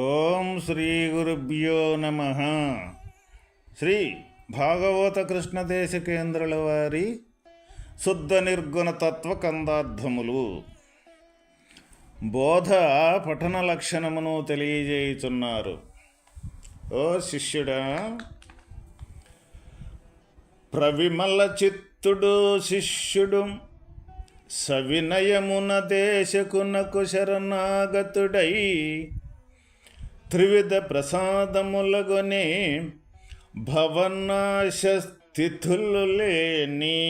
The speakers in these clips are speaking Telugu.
ఓం శ్రీ గురుభ్యో నమ. శ్రీ భాగవత కృష్ణదేశ కేంద్రుల వారి శుద్ధ నిర్గుణ తత్వ కందార్థములు బోధ పఠన లక్షణమును తెలియజేయుచున్నారు. ఓ శిష్యుడా, ప్రవిమల చిత్తుడు శిష్యుడు సవినయమున దేశకునకు శరణాగతుడై త్రివిధ ప్రసాదములగొనే భవనాశస్థితులు లేని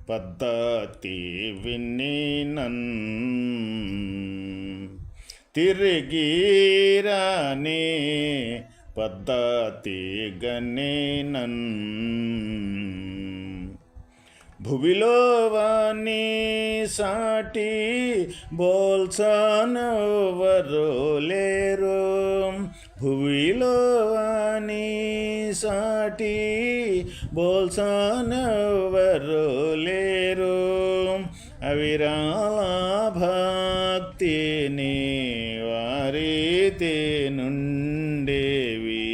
పద్ధతి విన్నీనన్ తిరిగిరాని పద్ధతి గనేనన్ భువిలో వాణి సాటి బోల్సానెవరు లేరు. భువిలో వాణి సాటి బోల్సానెవరు లేరు. అవిరాళ భక్తిని వారితే నుండేవి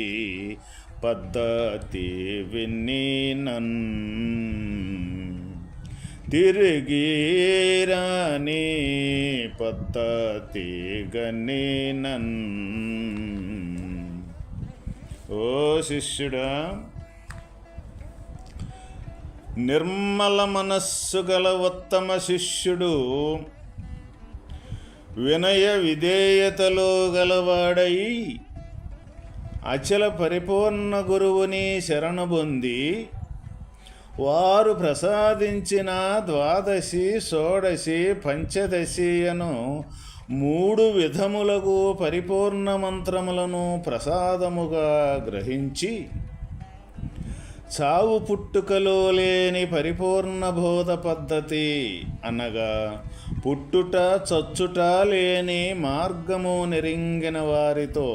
పద్ధతి విన్నీనన్ తిరిగిరాని పద్ధతి గనేనన్. ఓ శిష్యుడా, నిర్మల మనస్సు గల ఉత్తమ శిష్యుడు వినయ విధేయతలో గలవాడై అచల పరిపూర్ణ గురువుని శరణబొంది వారు ప్రసాదించిన ద్వాదశి, షోడశి, పంచదశి అను 3 విధములకు పరిపూర్ణ మంత్రములను ప్రసాదముగా గ్రహించి చావు పుట్టుకలో లేని పరిపూర్ణ బోధ పద్ధతి అనగా పుట్టుట చచ్చుట లేని మార్గము నెరింగిన వారితో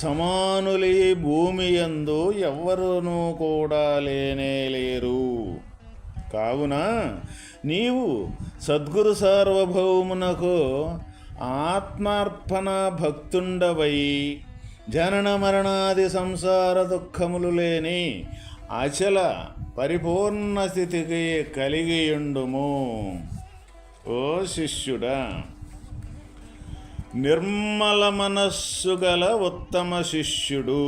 సమానులి భూమి యందు ఎవ్వరూనూ కూడా లేనేలేరు. కావున నీవు సద్గురు సార్వభౌమునకు ఆత్మార్పణ భక్తుండవై జనన మరణాది సంసార దుఃఖములు లేని అచల పరిపూర్ణ స్థితికి కలిగియుండుము. ఓ శిష్యుడా, నిర్మల మనస్సు గల ఉత్తమ శిష్యుడు.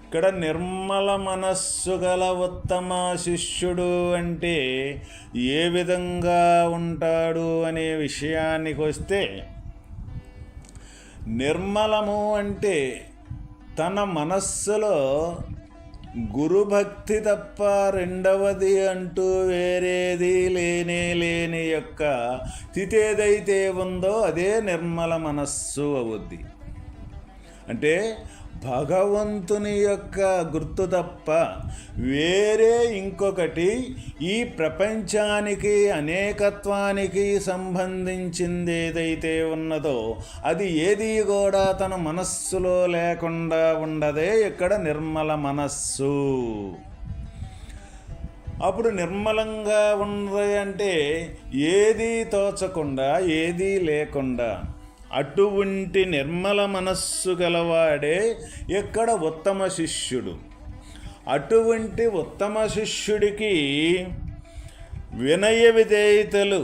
ఇక్కడ నిర్మల మనస్సు గల ఉత్తమ శిష్యుడు అంటే ఏ విధంగా ఉంటాడు అనే విషయానికి వస్తే, నిర్మలము అంటే తన మనస్సులో గురుభక్తి తప్ప రెండవది అంటూ వేరేది లేని యొక్క స్థితి ఏదైతే ఉందో అదే నిర్మల మనస్సు అవుద్ది. అంటే భగవంతుని యొక్క గుర్తు తప్ప వేరే ఇంకొకటి ఈ ప్రపంచానికి అనేకత్వానికి సంబంధించింది ఏదైతే ఉన్నదో అది ఏది కూడా తన మనస్సులో లేకుండా ఉండదే ఇక్కడ నిర్మల మనస్సు. అప్పుడు నిర్మలంగా ఉంది అంటే ఏదీ తోచకుండా ఏదీ లేకుండా అటువంటి నిర్మల మనస్సు గలవాడే ఇక్కడ ఉత్తమ శిష్యుడు. అటువంటి ఉత్తమ శిష్యుడికి వినయ విధేయతలు,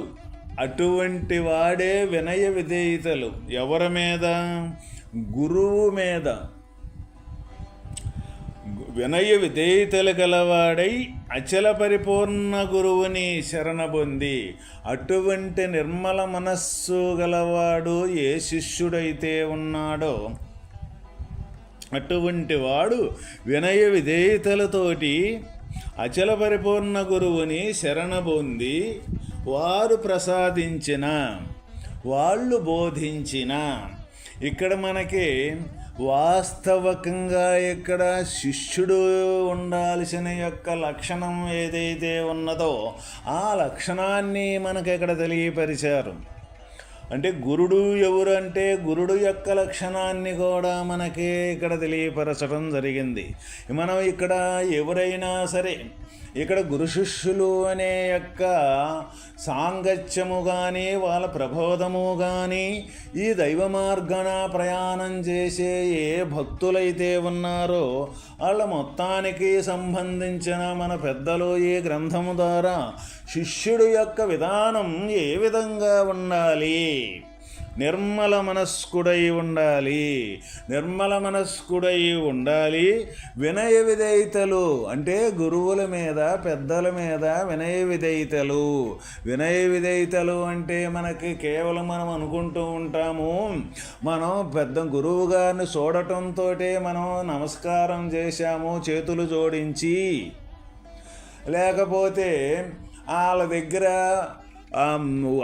అటువంటి వాడే వినయ విధేయతలు ఎవరి మీద? గురువు మీద వినయ విధేయతలు గలవాడై అచల పరిపూర్ణ గురువుని శరణబొంది అటువంటి నిర్మల మనస్సు గలవాడు ఏ శిష్యుడైతే ఉన్నాడో అటువంటి వాడు వినయ విధేయతలతోటి అచల పరిపూర్ణ గురువుని శరణబొంది వారు ప్రసాదించిన, వాళ్ళు బోధించిన, ఇక్కడ మనకి వాస్తవకంగా ఇక్కడ శిష్యుడు ఉండాల్సిన యొక్క లక్షణం ఏదైతే ఉన్నదో ఆ లక్షణాన్ని మనకి ఇక్కడ తెలియపరిచారు. అంటే గురుడు ఎవరు అంటే గురుడు యొక్క లక్షణాన్ని కూడా మనకి ఇక్కడ తెలియపరచడం జరిగింది. మనం ఇక్కడ ఎవరైనా సరే ఇక్కడ గురు శిష్యులు అనే యొక్క సాంగత్యము కానీ వాళ్ళ ప్రబోధము కానీ ఈ దైవ మార్గాన ప్రయాణం చేసే ఏ భక్తులైతే ఉన్నారో వాళ్ళ మొత్తానికి సంబంధించిన మన పెద్దలు ఈ గ్రంథము ద్వారా శిష్యుడు యొక్క విధానం ఏ విధంగా ఉండాలి, నిర్మల మనస్కుడై ఉండాలి, నిర్మల మనస్కుడై ఉండాలి. వినయ విధేయతలు అంటే గురువుల మీద పెద్దల మీద వినయ విధేయతలు. వినయ విధేయతలు అంటే మనకి కేవలం మనం అనుకుంటూ ఉంటాము, మనం పెద్ద గురువు గారిని చూడటంతో మనం నమస్కారం చేశాము చేతులు జోడించి, లేకపోతే వాళ్ళ దగ్గర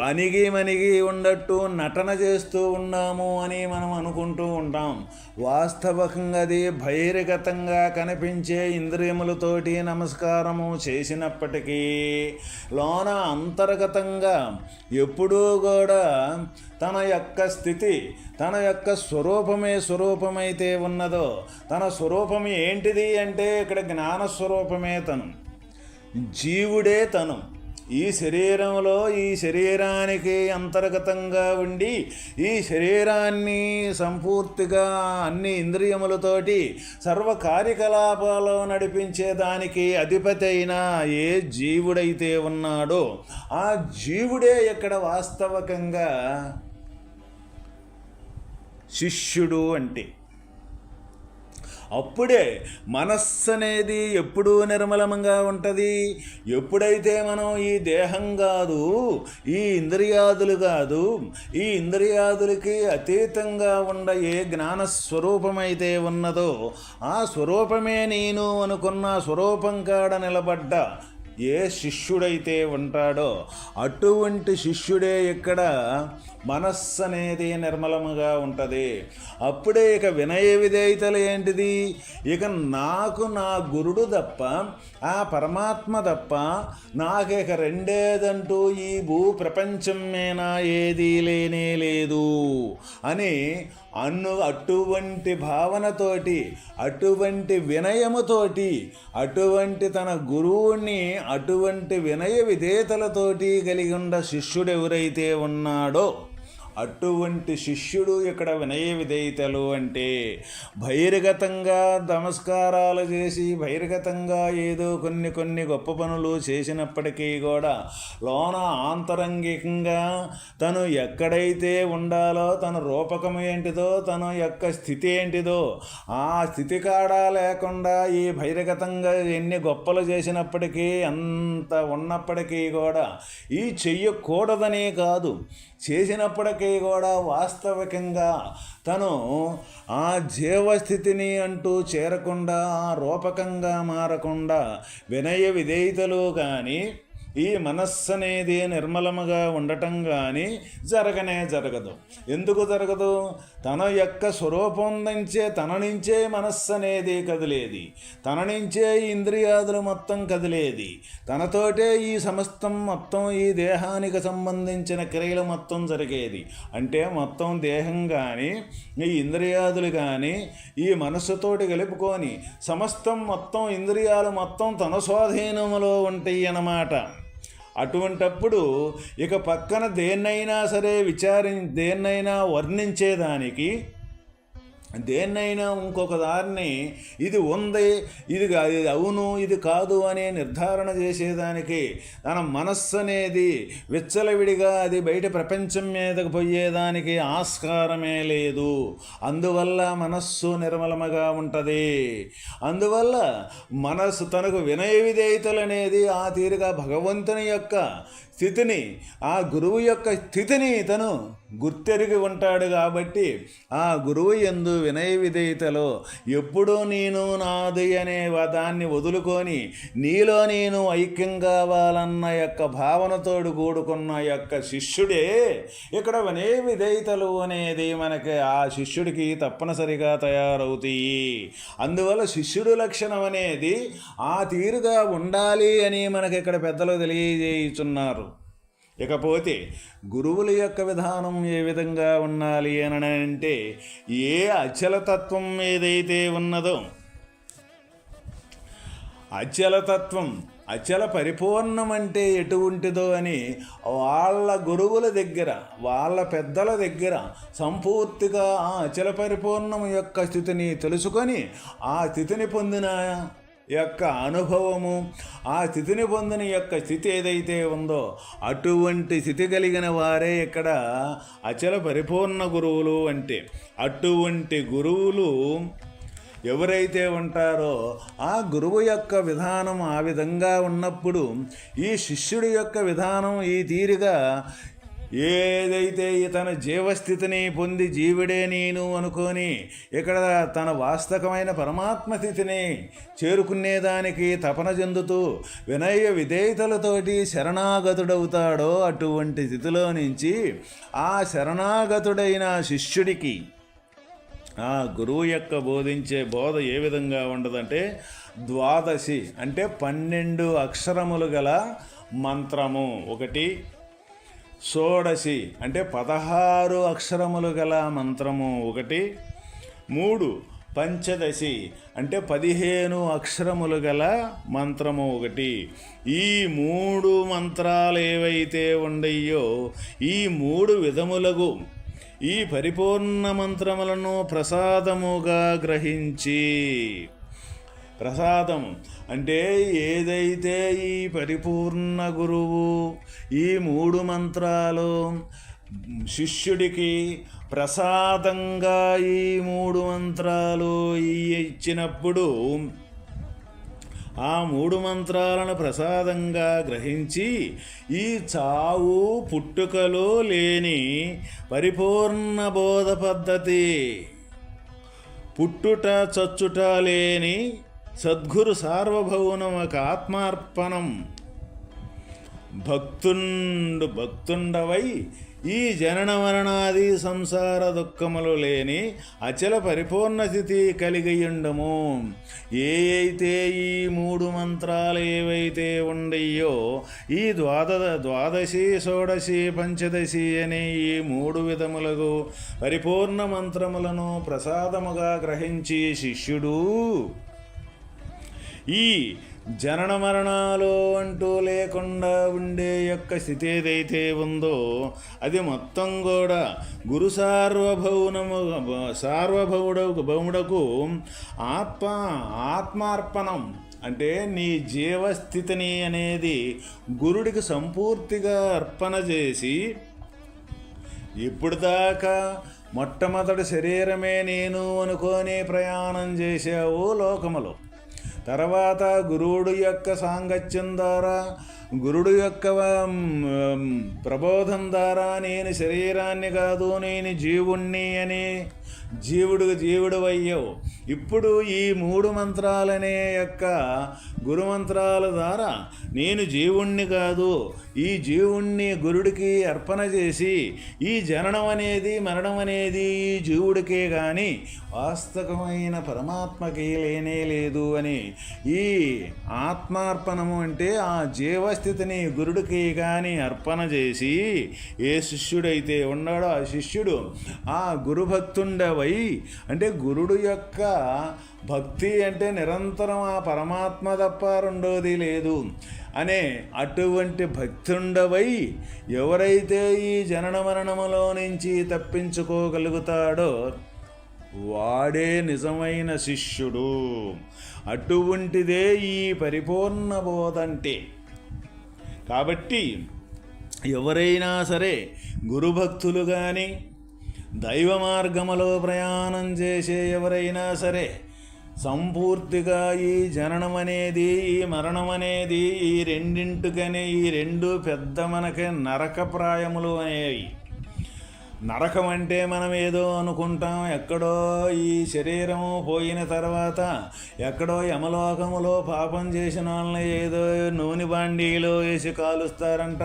అణిగి మణిగి ఉండట్టు నటన చేస్తూ ఉన్నాము అని మనం అనుకుంటూ ఉంటాం. వాస్తవకంగా అది బహిర్గతంగా కనిపించే ఇంద్రియములతోటి నమస్కారము చేసినప్పటికీ లోన అంతర్గతంగా ఎప్పుడూ కూడా తన యొక్క స్థితి, తన యొక్క స్వరూపమైతే ఉన్నదో, తన స్వరూపం ఏంటిది అంటే ఇక్కడ జ్ఞానస్వరూపమే తను, జీవుడే తను. ఈ శరీరంలో ఈ శరీరానికి అంతర్గతంగా ఉండి ఈ శరీరాన్ని సంపూర్తిగా అన్ని ఇంద్రియములతోటి సర్వ కార్యకలాపాలు నడిపించేదానికి అధిపతి అయిన ఏ జీవుడైతే ఉన్నాడో ఆ జీవుడే ఇక్కడ వాస్తవకంగా శిష్యుడు అంటే. అప్పుడే మనస్సు అనేది ఎప్పుడూ నిర్మలంగా ఉంటుంది. ఎప్పుడైతే మనం ఈ దేహం కాదు, ఈ ఇంద్రియాదులు కాదు, ఈ ఇంద్రియాదులకి అతీతంగా ఉండ ఏ జ్ఞానస్వరూపమైతే ఉన్నదో ఆ స్వరూపమే నేను అనుకున్న స్వరూపం కాడ నిలబడ్డ ఏ శిష్యుడైతే ఉంటాడో అటువంటి శిష్యుడే ఇక్కడ మనస్సు అనేది నిర్మలముగా ఉంటుంది. అప్పుడే ఇక వినయ విధేయతలు ఏంటిది, ఇక నాకు నా గురుడు తప్ప, ఆ పరమాత్మ తప్ప నాకు ఇక రెండేదంటూ ఈ భూ ప్రపంచం మీద ఏదీ లేనే లేదు అని అటువంటి భావనతోటి, అటువంటి వినయముతోటి, అటువంటి తన గురువుని అటువంటి వినయ విధేయతలతోటి కలిగి ఉన్న శిష్యుడు ఎవరైతే ఉన్నాడో అటువంటి శిష్యుడు ఇక్కడ వినయ విధేయతలు అంటే బహిర్గతంగా నమస్కారాలు చేసి బహిర్గతంగా ఏదో కొన్ని గొప్ప పనులు చేసినప్పటికీ కూడా లోన ఆంతరంగికంగా తను ఎక్కడైతే ఉండాలో తన రూపకం ఏంటిదో తన యొక్క స్థితి ఏంటిదో ఆ స్థితి కాడా లేకుండా ఈ బహిర్గతంగా ఎన్ని గొప్పలు చేసినప్పటికీ అంత ఉన్నప్పటికీ కూడా ఈ చెయ్యకూడదనే కాదు, చేసినప్పటికీ కూడా వాస్తవికంగా తను ఆ జీవస్థితిని అంటూ చేరకుండా ఆ రూపకంగా మారకుండా వినయ విధేయతలు కానీ ఈ మనస్సు అనేది నిర్మలముగా ఉండటం కానీ జరగదు. ఎందుకు జరగదు? తన యొక్క స్వరూపం నుంచే తన నుంచే మనస్సు అనేది కదిలేది, తన నుంచే ఇంద్రియాదులు మొత్తం కదిలేది, తనతోటే ఈ సమస్తం మొత్తం ఈ దేహానికి సంబంధించిన క్రియలు మొత్తం జరిగేది. అంటే మొత్తం దేహం కానీ ఈ ఇంద్రియాదులు కానీ ఈ మనస్సుతోటి కలుపుకొని సమస్తం మొత్తం ఇంద్రియాలు మొత్తం తన స్వాధీనములో ఉంటాయి అన్నమాట. అటువంటప్పుడు ఇక పక్కన దేన్నైనా సరే దేన్నైనా వర్ణించేదానికి, దేన్నైనా ఇంకొక దారిని ఇది ఉంది, ఇది అవును ఇది కాదు అనే నిర్ధారణ చేసేదానికి తన మనస్సు అనేది విచ్చలవిడిగా అది బయట ప్రపంచం మీదకు పోయేదానికి ఆస్కారమే లేదు. అందువల్ల మనస్సు నిర్మలముగా ఉంటుంది. అందువల్ల మనస్సు తనకు వినయ విధేయతలు అనేది ఆ తీరుగా భగవంతుని యొక్క స్థితిని, ఆ గురువు యొక్క స్థితిని తను గుర్తెరిగి ఉంటాడు. కాబట్టి ఆ గురువు యందు వినయ విధేయతలో ఎప్పుడూ నేను నాది అనే దాన్ని వదులుకొని నీలో నేను ఐక్యం కావాలన్న యొక్క భావనతోడు కూడుకున్న యొక్క శిష్యుడే ఇక్కడ వినయ విధేయతలు అనేది మనకి ఆ శిష్యుడికి తప్పనిసరిగా తయారవుతాయి. అందువల్ల శిష్యుడు లక్షణం అనేది ఆ తీరుగా ఉండాలి అని మనకి ఇక్కడ పెద్దలు తెలియజేయుచున్నారు. ఇకపోతే గురువుల యొక్క విధానం ఏ విధంగా ఉండాలి అని అంటే ఏ అచలతత్వం ఏదైతే ఉన్నదో అచలతత్వం అచల పరిపూర్ణం అంటే ఎటువంటిదో అని వాళ్ళ గురువుల దగ్గర, వాళ్ళ పెద్దల దగ్గర సంపూర్తిగా ఆ అచల పరిపూర్ణం యొక్క స్థితిని తెలుసుకొని ఆ స్థితిని పొందిన యొక్క అనుభవము, ఆ స్థితిని పొందిన యొక్క స్థితి ఏదైతే ఉందో అటువంటి స్థితి కలిగిన వారే ఇక్కడ అచల పరిపూర్ణ గురువులు అంటే. అటువంటి గురువులు ఎవరైతే ఉంటారో ఆ గురువు యొక్క విధానం ఆ విధంగా ఉన్నప్పుడు ఈ శిష్యుడి యొక్క విధానం ఈ తీరుగా ఏదైతే తన జీవస్థితిని పొంది జీవుడే నేను అనుకొని ఇక్కడ తన వాస్తవమైన పరమాత్మ స్థితిని చేరుకునేదానికి తపన చెందుతూ వినయ విధేయతలతోటి శరణాగతుడవుతాడో అటువంటి స్థితిలో నుంచి ఆ శరణాగతుడైన శిష్యుడికి ఆ గురువు యొక్క బోధించే బోధ ఏ విధంగా ఉండదంటే ద్వాదశి అంటే 12 అక్షరములు గల మంత్రము ఒకటి, షోడశి అంటే 16 అక్షరములు గల మంత్రము ఒకటి, 3 పంచదశి అంటే 15 అక్షరములు గల మంత్రము ఒకటి. ఈ 3 మంత్రాలు ఏవైతే ఉండయో ఈ 3 విధములకు ఈ పరిపూర్ణ మంత్రములను ప్రసాదముగా గ్రహించి, ప్రసాదం అంటే ఏదైతే ఈ పరిపూర్ణ గురువు ఈ 3 మంత్రాలు శిష్యుడికి ప్రసాదంగా ఈ 3 మంత్రాలు ఇచ్చినప్పుడు ఆ 3 మంత్రాలను ప్రసాదంగా గ్రహించి ఈ చావు పుట్టుకలో లేని పరిపూర్ణ బోధ పద్ధతి, పుట్టుట చచ్చుట లేని సద్గురు సార్వభౌమక ఆత్మార్పణం, భక్తుండవై ఈ జనన మరణాది సంసార దుఃఖములు లేని అచల పరిపూర్ణ స్థితి కలిగియుండము. అయితే ఈ 3 మంత్రాలు ఏవైతే ఉండయో ఈ ద్వాదశి షోడశి పంచదశి అనే ఈ 3 విధములకు పరిపూర్ణ మంత్రములను ప్రసాదముగా గ్రహించి శిష్యుడు ఈ జనన మరణాలు అంటూ లేకుండా ఉండే యొక్క స్థితి ఏదైతే ఉందో అది మొత్తం కూడా గురు సార్వభౌముడకు ఆత్మార్పణం అంటే నీ జీవస్థితిని అనేది గురుడికి సంపూర్తిగా అర్పణ చేసి, ఇప్పుడు దాకా మొట్టమొదటి శరీరమే నేను అనుకొని ప్రయాణం చేసావు లోకములో, తర్వాత గురువుడు యొక్క సాంగత్యం ద్వారా గురుడు యొక్క ప్రబోధం ద్వారా నేను శరీరాన్ని కాదు నేను జీవుణ్ణి అని జీవుడు అయ్యావు. ఇప్పుడు ఈ 3 మంత్రాలనే యొక్క గురుమంత్రాల ద్వారా నేను జీవుణ్ణి కాదు ఈ జీవుణ్ణి గురుడికి అర్పణ చేసి ఈ జననం అనేది మరణం అనేది ఈ జీవుడికే కానీ వాస్తవమైన పరమాత్మకి లేనే లేదు అని ఈ ఆత్మార్పణము అంటే ఆ జీవస్థితిని గురుడికి కానీ అర్పణ చేసి ఏ శిష్యుడైతే ఉన్నాడో ఆ శిష్యుడు ఆ గురుభక్తుండవై అంటే గురుడు యొక్క భక్తి అంటే నిరంతరం ఆ పరమాత్మ తప్ప రెండోది లేదు అనే అటువంటి భక్తుండవై ఎవరైతే ఈ జనన మరణములో నుంచి తప్పించుకోగలుగుతాడో వాడే నిజమైన శిష్యుడు. అటువంటిదే ఈ పరిపూర్ణ బోధ అంటే. కాబట్టి ఎవరైనా సరే గురుభక్తులు కానీ దైవ మార్గములో ప్రయాణం చేసే ఎవరైనా సరే సంపూర్తిగా ఈ జననం అనేది ఈ మరణం అనేది ఈ రెండింటికనే ఈ 2 పెద్ద మనకి నరకప్రాయములు అనేవి. నరకం అంటే మనం ఏదో అనుకుంటాం, ఎక్కడో ఈ శరీరము పోయిన తర్వాత ఎక్కడో యమలోకములో పాపం చేసిన వాళ్ళని ఏదో నూనె బాండీలో వేసి కాలుస్తారంట,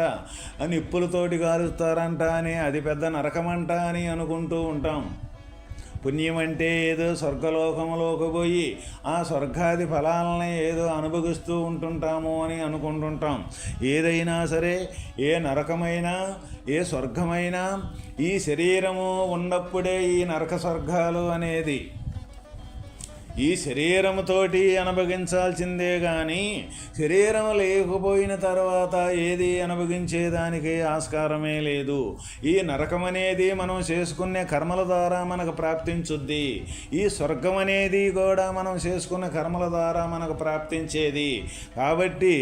నిప్పులతోటి కాలుస్తారంట అని అది పెద్ద నరకమంట అని అనుకుంటూ ఉంటాం. పుణ్యం అంటే ఏదో స్వర్గలోకములోకి పోయి ఆ స్వర్గాది ఫలాలని ఏదో అనుభవిస్తూ ఉంటుంటాము అని అనుకుంటుంటాం. ఏదైనా సరే ఏ నరకమైనా ఏ స్వర్గమైనా ఈ శరీరము ఉన్నప్పుడే ఈ నరక స్వర్గాలు అనేది ఈ శరీరముతోటి అనుభవించాల్సిందే కానీ శరీరం లేకపోయిన తర్వాత ఏది అనుభవించేదానికి ఆస్కారమే లేదు. ఈ నరకం అనేది మనం చేసుకునే కర్మల ద్వారా మనకు ప్రాప్తించుద్ది. ఈ స్వర్గం అనేది కూడా మనం చేసుకున్న కర్మల ద్వారా మనకు ప్రాప్తించేది. కాబట్టి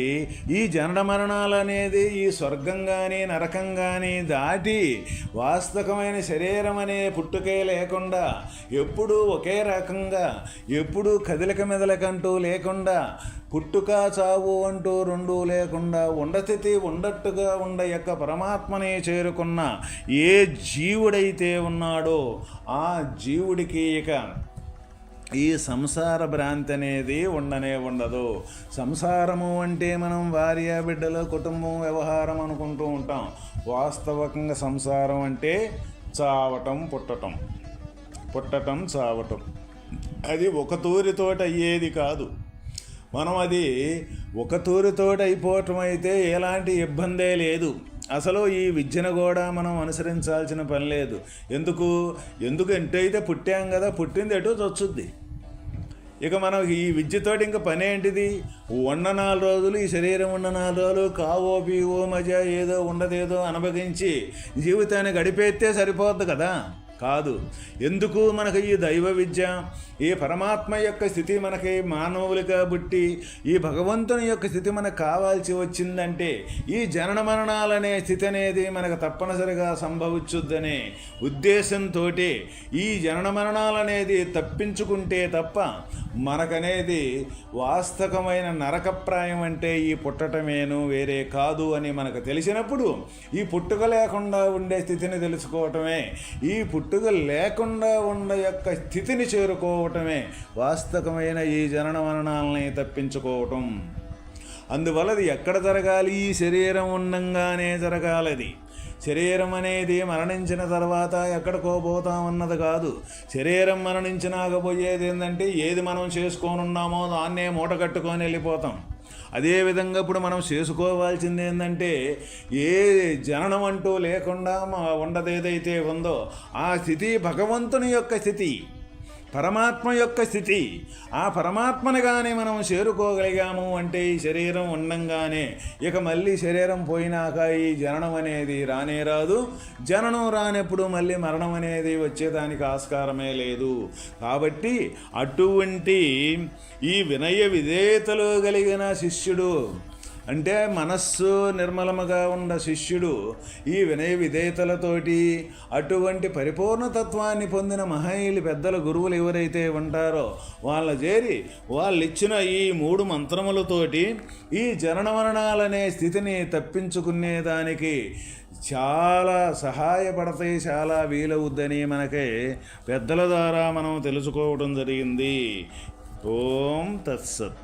ఈ జనన మరణాలు అనేది ఈ స్వర్గం కానీ నరకం కానీ దాటి వాస్తవమైన శరీరం అనే పుట్టుకే లేకుండా ఎప్పుడూ ఒకే రకంగా ఎప్పుడూ కదలిక మెదలకంటూ లేకుండా పుట్టుక చావు అంటూ రెండూ లేకుండా ఉండస్థితి ఉండట్టుగా ఉండ యొక్క పరమాత్మనే చేరుకున్న ఏ జీవుడైతే ఉన్నాడో ఆ జీవుడికి ఇక ఈ సంసార భ్రాంతి అనేది ఉండనే ఉండదు. సంసారము అంటే మనం భార్య బిడ్డలు కుటుంబం వ్యవహారం అనుకుంటూ ఉంటాం. వాస్తవకంగా సంసారం అంటే చావటం పుట్టటం, పుట్టటం చావటం. అది ఒక తూరితోటి అయ్యేది కాదు. మనం అది ఒక తూరితోటి అయిపోవటం అయితే ఎలాంటి ఇబ్బందే లేదు. అసలు ఈ విద్యను కూడా మనం అనుసరించాల్సిన పని లేదు. ఎందుకంటే అయితే పుట్టాం కదా, పుట్టింది ఎటో వచ్చుద్ది. ఇక మనం ఈ విద్యతోటి ఇంకా పని ఏంటిది? ఉన్న 4 రోజులు ఈ శరీరం ఉన్న 4 రోజులు కావో పీవో మజా ఏదో ఉండదేదో అనుభవించి జీవితాన్ని గడిపేస్తే సరిపోద్ది కదా. కాదు. ఎందుకు మనకు ఈ దైవ విద్య, ఈ పరమాత్మ యొక్క స్థితి మనకి మానవులుగా పుట్టి ఈ భగవంతుని యొక్క స్థితి మనకు కావాల్సి వచ్చిందంటే ఈ జనన మరణాలనే స్థితి అనేది మనకు తప్పనిసరిగా సంభవించుద్దనే ఉద్దేశంతో ఈ జనన మరణాలనేది తప్పించుకుంటే తప్ప మనకనేది వాస్తవమైన నరకప్రాయం అంటే ఈ పుట్టటమేను వేరే కాదు అని మనకు తెలిసినప్పుడు ఈ పుట్టుక లేకుండా ఉండే స్థితిని తెలుసుకోవటమే, ఈ పుట్టుక లేకుండా ఉండే యొక్క స్థితిని చేరుకోవటమే వాస్తవమైన ఈ జనన మరణాలని తప్పించుకోవటం. అందువల్ల అది ఎక్కడ జరగాలి? ఈ శరీరం ఉండంగానే జరగాలది. శరీరం అనేది మరణించిన తర్వాత ఎక్కడికో పోతామన్నది కాదు. శరీరం మరణించినాక పోయేది ఏంటంటే ఏది మనం చేసుకోనున్నామో దాన్నే మూట కట్టుకొని వెళ్ళిపోతాం. అదేవిధంగా ఇప్పుడు మనం చేసుకోవాల్సింది ఏంటంటే ఏ జననం అంటూ లేకుండా ఉండదేదైతే ఉందో ఆ స్థితి భగవంతుని యొక్క స్థితి, పరమాత్మ యొక్క స్థితి. ఆ పరమాత్మని కానీ మనం చేరుకోగలిగాము అంటే ఈ శరీరం ఉండంగానే ఇక మళ్ళీ శరీరం పోయినాక ఈ జననం అనేది రానే రాదు. జననం రానప్పుడు మళ్ళీ మరణం అనేది వచ్చేదానికి ఆస్కారమే లేదు. కాబట్టి అటువంటి ఈ వినయ విధేయతలు కలిగిన శిష్యుడు అంటే మనస్సు నిర్మలముగా ఉన్న శిష్యుడు ఈ వినయ విధేయతలతోటి అటువంటి పరిపూర్ణతత్వాన్ని పొందిన మహనీయులు పెద్దల గురువులు ఎవరైతే ఉంటారో వాళ్ళ చేరి వాళ్ళు ఇచ్చిన ఈ 3 మంత్రములతోటి ఈ జనన మరణాలనే స్థితిని తప్పించుకునేదానికి చాలా సహాయపడతాయి, చాలా వీలవుద్దని మనకి పెద్దల ద్వారా మనం తెలుసుకోవడం జరిగింది. ఓం తత్సత్.